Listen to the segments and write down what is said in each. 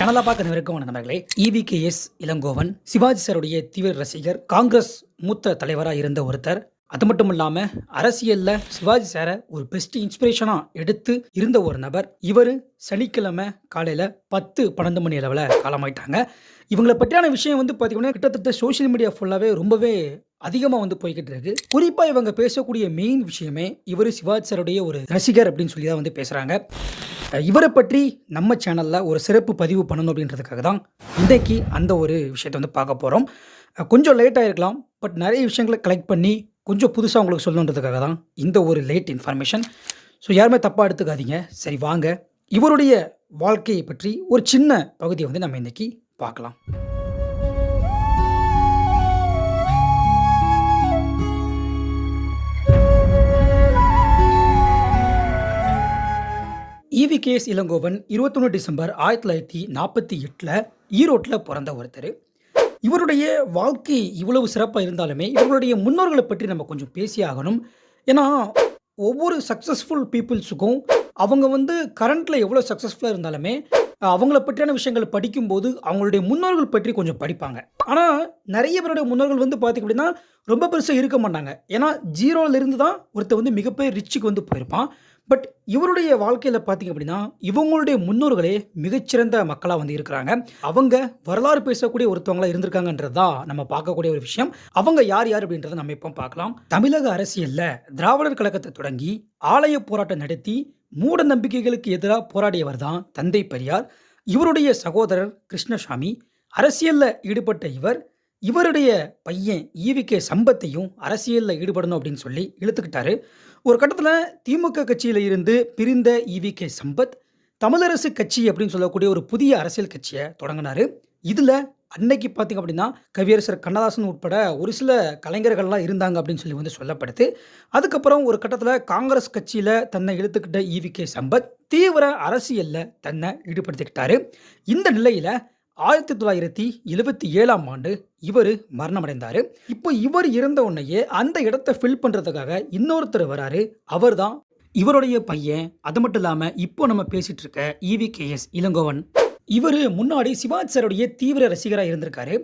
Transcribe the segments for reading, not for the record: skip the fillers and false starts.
சேனலா பார்க்க வரைக்கும் நண்பர்களே, EVKS இளங்கோவன் சிவாஜி சாருடைய தீவிர ரசிகர், காங்கிரஸ் மூத்த தலைவரா இருந்த ஒருத்தர். அது மட்டும் இல்லாம அரசியல்ல சிவாஜி சார ஒரு பெஸ்ட் இன்ஸ்பிரேஷனா எடுத்து இருந்த ஒரு நபர். இவரு சனிக்கிழமை காலையில 10, 12 மணி அளவுல காலமாயிட்டாங்க. இவங்கள பற்றியான விஷயம் பார்த்தீங்கன்னா, கிட்டத்தட்ட சோசியல் மீடியா ஃபுல்லாவே ரொம்பவே அதிகமா போய்க்கிட்டு இருக்கு. குறிப்பா இவங்க பேசக்கூடிய மெயின் விஷயமே, இவரு சிவாஜி சாருடைய ஒரு ரசிகர் அப்படின்னு சொல்லி தான் பேசுறாங்க. இவரை பற்றி நம்ம சேனல்ல ஒரு சிறப்பு பதிவு பண்ணணும் அப்படின்றதுக்காக தான் இன்றைக்கு அந்த ஒரு விஷயத்தை பார்க்க போறோம். கொஞ்சம் லேட்டாக இருக்கலாம். பட் நிறைய விஷயங்களை கலெக்ட் பண்ணி கொஞ்சம் புதுசா உங்களுக்கு சொல்லணுன்றதுக்காக தான் இந்த ஒரு லேட் இன்ஃபர்மேஷன். ஸோ யாருமே தப்பா எடுத்துக்காதீங்க. சரி வாங்க, இவருடைய வாழ்க்கையை பற்றி ஒரு சின்ன பகுதியை நம்ம இன்னைக்கு பார்க்கலாம். EVKS இளங்கோவன் 21 டிசம்பர் 1948ல ஈரோட்ல பிறந்த ஒருத்தர். இவருடைய வாழ்க்கை இவ்வளவு சிறப்பா இருந்தாலுமே, இவர்களுடைய முன்னோர்கள பற்றி நம்ம கொஞ்சம் பேசியே ஆகணும். ஏன்னா, ஒவ்வொரு சக்சஸ்ஃபுல் பீப்பிள்ஸுக்கும் அவங்க கரண்ட்ல எவ்வளோ சக்சஸ்ஃபுல்லா இருந்தாலுமே, அவங்கள பற்றியான விஷயங்கள் படிக்கும்போது, அவங்களுடைய முன்னோர்கள் பற்றி கொஞ்சம் படிப்பாங்க. ஆனா, நெறைய பேருடைய முன்னோர்கள் பார்த்தீங்க அப்படின்னா, ரொம்ப பெருசா இருக்க மாட்டாங்க. ஏன்னா, 0ல இருந்து தான் ஒருத்தன் மிகப்பெரிய ரிச்சுக்கு போயிருப்பான். பட் இவருடைய வாழ்க்கையில பார்த்தீங்க அப்படின்னா, இவங்களுடைய முன்னோர்களே மிகச்சிறந்த மக்களா இருக்கிறாங்க. அவங்க வரலாறு பேசக்கூடிய ஒருத்தவங்களா இருந்திருக்காங்கன்றது தான் நம்ம பார்க்கக்கூடிய ஒரு விஷயம். அவங்க யார் யார் அப்படின்றத நம்ம இப்போ பார்க்கலாம். தமிழக அரசியல்ல திராவிடர் கழகத்தை தொடங்கி ஆலய போராட்டம் நடத்தி மூட நம்பிக்கைகளுக்கு எதிராக போராடியவர் தான் தந்தை பெரியார். இவருடைய சகோதரர் கிருஷ்ணசாமி. அரசியல்ல ஈடுபட்ட இவருடைய பையன் EVK சம்பத்தையும் அரசியல்ல ஈடுபடணும் அப்படின்னு சொல்லி இழுத்துக்கிட்டாரு. ஒரு கட்டத்தில் திமுக கட்சியில இருந்து பிரிந்த EVK சம்பத் தமிழரசு கட்சி அப்படின்னு சொல்லக்கூடிய ஒரு புதிய அரசியல் கட்சியை தொடங்கினாரு. இதுல அன்னைக்கு பார்த்தீங்க அப்படின்னா, கவியரசர் கண்ணதாசன் உட்பட ஒரு சில கலைஞர்கள்லாம் இருந்தாங்க அப்படின்னு சொல்லி சொல்லப்படுது. அதுக்கப்புறம் ஒரு கட்டத்தில் காங்கிரஸ் கட்சியில தன்னை இழுத்துக்கிட்ட EVK சம்பத் தீவிர அரசியல்ல தன்னை ஈடுபடுத்திக்கிட்டாரு. இந்த நிலையில 1977ஆம் ஆண்டு இவர் மரணமடைந்தாரு. இப்போ இவர் இறந்த உடனேயே அந்த இடத்தை ஃபில் பண்றதுக்காக இன்னொருத்தர் வராரு. அவர்தான் இவருடைய பையன். அது மட்டும் இல்லாம இப்போ நம்ம பேசிட்டு இருக்க EVKS இளங்கோவன். இவரு முன்னாடி சிவாஜி சாருடைய தீவிர ரசிகரா இருந்திருக்காரு.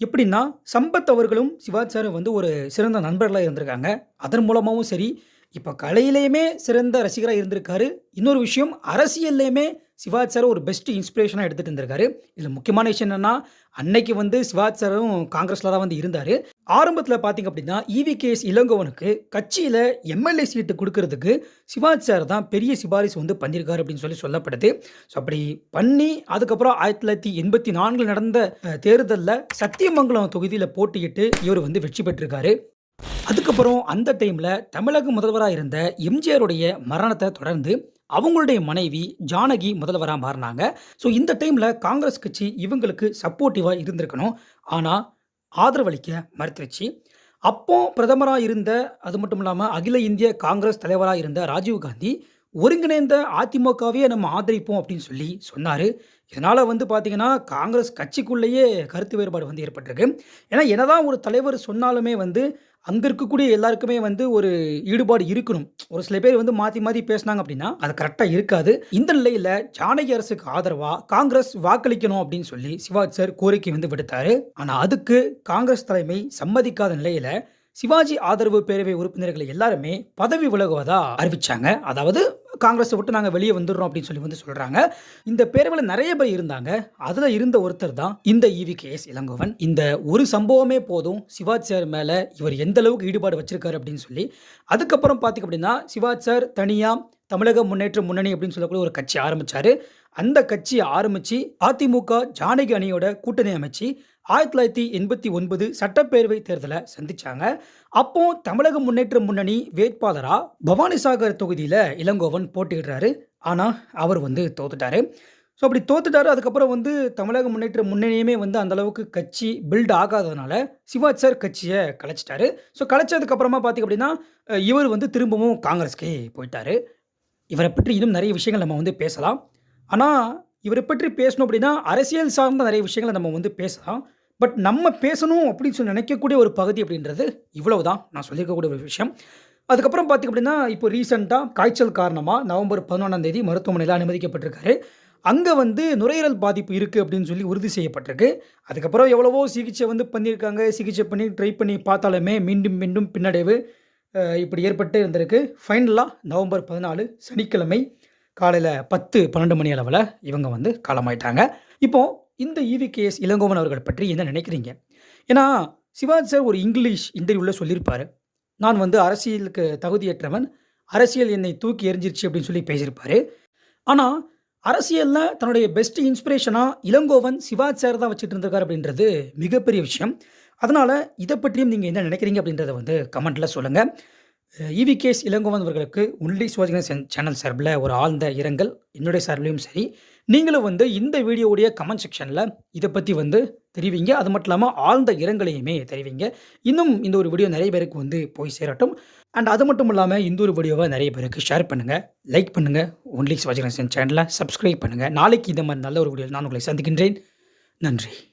எப்படின்னா, சம்பத் அவர்களும் சிவாஜி சாரும் ஒரு சிறந்த நண்பர்களா இருந்திருக்காங்க. அதன் மூலமாவும் சரி, இப்போ கலையிலேயுமே சிறந்த ரசிகராக இருந்திருக்காரு. இன்னொரு விஷயம், அரசியல்லையுமே சிவாஜி சார் ஒரு பெஸ்ட் இன்ஸ்பிரேஷனாக எடுத்துகிட்டு இருந்திருக்காரு. இதில் முக்கியமான விஷயம் என்னென்னா, அன்னைக்கு சிவாஜி சாரும் காங்கிரஸில் தான் இருந்தார். ஆரம்பத்தில் பார்த்தீங்க அப்படின்னா, EVKS இளங்கோவனுக்கு கட்சியில் MLA சீட்டு கொடுக்கறதுக்கு சிவாஜி சார் தான் பெரிய சிபாரிசு பண்ணியிருக்காரு அப்படின்னு சொல்லப்படுது. ஸோ அப்படி பண்ணி அதுக்கப்புறம் 1984 நடந்த தேர்தலில் சத்தியமங்கலம் தொகுதியில் போட்டியிட்டு இவர் வெற்றி பெற்றிருக்காரு. அதுக்கப்புறம் அந்த டைம்ல தமிழக முதல்வராக இருந்த எம்ஜிஆருடைய மரணத்தை தொடர்ந்து அவங்களுடைய மனைவி ஜானகி முதல்வராக மாறினாங்க. ஸோ இந்த டைம்ல காங்கிரஸ் கட்சி இவங்களுக்கு சப்போர்ட்டிவா இருந்திருக்கணும். ஆனா ஆதரவளிக்க மறுத்துருச்சு. அப்போ பிரதமராக இருந்த, அது மட்டும் இல்லாமல் அகில இந்திய காங்கிரஸ் தலைவராக இருந்த ராஜீவ்காந்தி ஒருங்கிணைந்த அதிமுகவே நம்ம ஆதரிப்போம் அப்படின்னு சொல்லி சொன்னாரு. இதனால பார்த்தீங்கன்னா, காங்கிரஸ் கட்சிக்குள்ளேயே கருத்து வேறுபாடு ஏற்பட்டிருக்கு. ஏன்னா என்னதான் ஒரு தலைவர் சொன்னாலுமே அங்க இருக்கக்கூடிய எல்லாருக்குமே ஒரு ஈடுபாடு இருக்கணும். ஒரு சில பேர் மாத்தி மாத்தி பேசினாங்க அப்படின்னா அது கரெக்டா இருக்காது. இந்த நிலையில ஜானகி அரசுக்கு ஆதரவா காங்கிரஸ் வாக்களிக்கணும் அப்படின்னு சொல்லி சிவாஜி சார் கோரிக்கை விடுத்தாரு. ஆனா அதுக்கு காங்கிரஸ் தலைமை சம்மதிக்காத நிலையில சிவாஜி ஆதரவு பேரவை உறுப்பினர்கள் எல்லாருமே பதவி விலகுவதா அறிவிச்சாங்க. அதாவது காங்கிரஸை விட்டு நாங்கள் வெளியே வந்துடுறோம் அப்படின்னு சொல்லி சொல்றாங்க. இந்த பேரவையில் நிறைய பேர் இருந்தாங்க. அதுல இருந்த ஒருத்தர் தான் இந்த EVKS இளங்கோவன். இந்த ஒரு சம்பவமே போதும் சிவாஜி சார் மேல இவர் எந்த அளவுக்கு ஈடுபாடு வச்சிருக்காரு அப்படின்னு சொல்லி. அதுக்கப்புறம் பார்த்தீங்க அப்படின்னா, சிவாஜி சார் தனியா தமிழக முன்னேற்ற முன்னணி அப்படின்னு சொல்லக்கூடிய ஒரு கட்சி ஆரம்பிச்சாரு. அந்த கட்சி ஆரம்பிச்சு அதிமுக ஜானகி அணியோட கூட்டணி அமைச்சு 1989 சட்டப்பேரவை தேர்தலை சந்திச்சாங்க. அப்போ தமிழக முன்னேற்ற முன்னணி வேட்பாளரா பவானிசாகர் தொகுதியில இளங்கோவன் போட்டியிடுறாரு. ஆனா அவர் தோத்துட்டாரு. ஸோ அப்படி தோத்துட்டாரு. அதுக்கப்புறம் தமிழக முன்னேற்ற முன்னணியுமே அந்த அளவுக்கு கட்சி பில்ட் ஆகாததுனால சிவாஜி சார் கட்சியை கலைச்சிட்டாரு. ஸோ கலைச்சதுக்கு அப்புறமா பார்த்தீங்க அப்படின்னா, இவர் திரும்பவும் காங்கிரஸ்க்கே போயிட்டாரு. இவரை பற்றி இன்னும் நிறைய விஷயங்கள் நம்ம பேசலாம். ஆனால் இவரை பற்றி பேசணும் அப்படின்னா, அரசியல் சார்ந்த நிறைய விஷயங்களை நம்ம பேசலாம். பட் நம்ம பேசணும் அப்படின்னு சொல்லி நினைக்கக்கூடிய ஒரு பகுதி அப்படின்றது இவ்வளவு தான் நான் சொல்லியிருக்கக்கூடிய ஒரு விஷயம். அதுக்கப்புறம் பார்த்தீங்க அப்படின்னா, இப்போ ரீசெண்டாக காய்ச்சல் காரணமாக நவம்பர் 11ஆம் தேதி மருத்துவமனையில் அனுமதிக்கப்பட்டிருக்காரு. அங்கே வந்து நுரையீரல் பாதிப்பு இருக்குது அப்படின்னு சொல்லி உறுதி செய்யப்பட்டிருக்கு. அதுக்கப்புறம் எவ்வளவோ சிகிச்சை வந்து பண்ணியிருக்காங்க. சிகிச்சை பண்ணி ட்ரை பண்ணி பார்த்தாலுமே மீண்டும் மீண்டும் பின்னடைவு இப்படி ஏற்பட்டு இருந்திருக்கு. ஃபைனலா நவம்பர் 14 சனிக்கிழமை காலையில 10, 12 மணி அளவுல இவங்க வந்து காலமாயிட்டாங்க. இப்போ இந்த ஈவி.கே.எஸ். இளங்கோவன் அவர்கள் பற்றி என்ன நினைக்கிறீங்க? ஏன்னா, சிவாஜி சார் ஒரு இங்கிலீஷ் இன்டர்வியூல சொல்லியிருப்பாரு. நான் வந்து அரசியலுக்கு தகுதியற்றவன். அரசியல் என்னை தூக்கி எறிஞ்சிருச்சு அப்படின்னு சொல்லி பேசியிருப்பாரு. ஆனா, அரசியல்ல தன்னுடைய பெஸ்ட் இன்ஸ்பிரேஷனா இளங்கோவன் சிவாஜி சார் தான் வச்சுட்டு இருந்திருக்காரு அப்படின்றது மிகப்பெரிய விஷயம். அதனால இத பற்றியும் நீங்க என்ன நினைக்கிறீங்க அப்படின்றத வந்து கமெண்ட்ல சொல்லுங்க. ஈவி.கே.எஸ். இளங்கோவன் அவர்களுக்கு ஒன்லி சிவாஜி கணேசன் சேனல் சார்பில ஒரு ஆழ்ந்த இரங்கல். என்னுடைய சார்பிலயும் சரி. நீங்களும் வந்து இந்த வீடியோவுடைய கமெண்ட் செக்ஷன்ல இத பத்தி வந்து தெரிவிங்க. அது மட்டும் இல்லாம ஆழ்ந்த இரங்கலையுமே தெரிவிங்க. இன்னும் இந்த ஒரு வீடியோ நெறைய பேருக்கு வந்து போய் சேரட்டும். அண்ட் அது மட்டும் இல்லாம இந்த ஒரு வீடியோவ நெறைய பேருக்கு ஷேர் பண்ணுங்க. லைக் பண்ணுங்க. ஒன்லி சிவாஜி கணேசன் சேனல சப்ஸ்கிரைப் பண்ணுங்க. நாளைக்கு இந்த மாரி நல்ல ஒரு வீடியோல நான் உங்களை சந்திக்கின்றேன். நன்றி.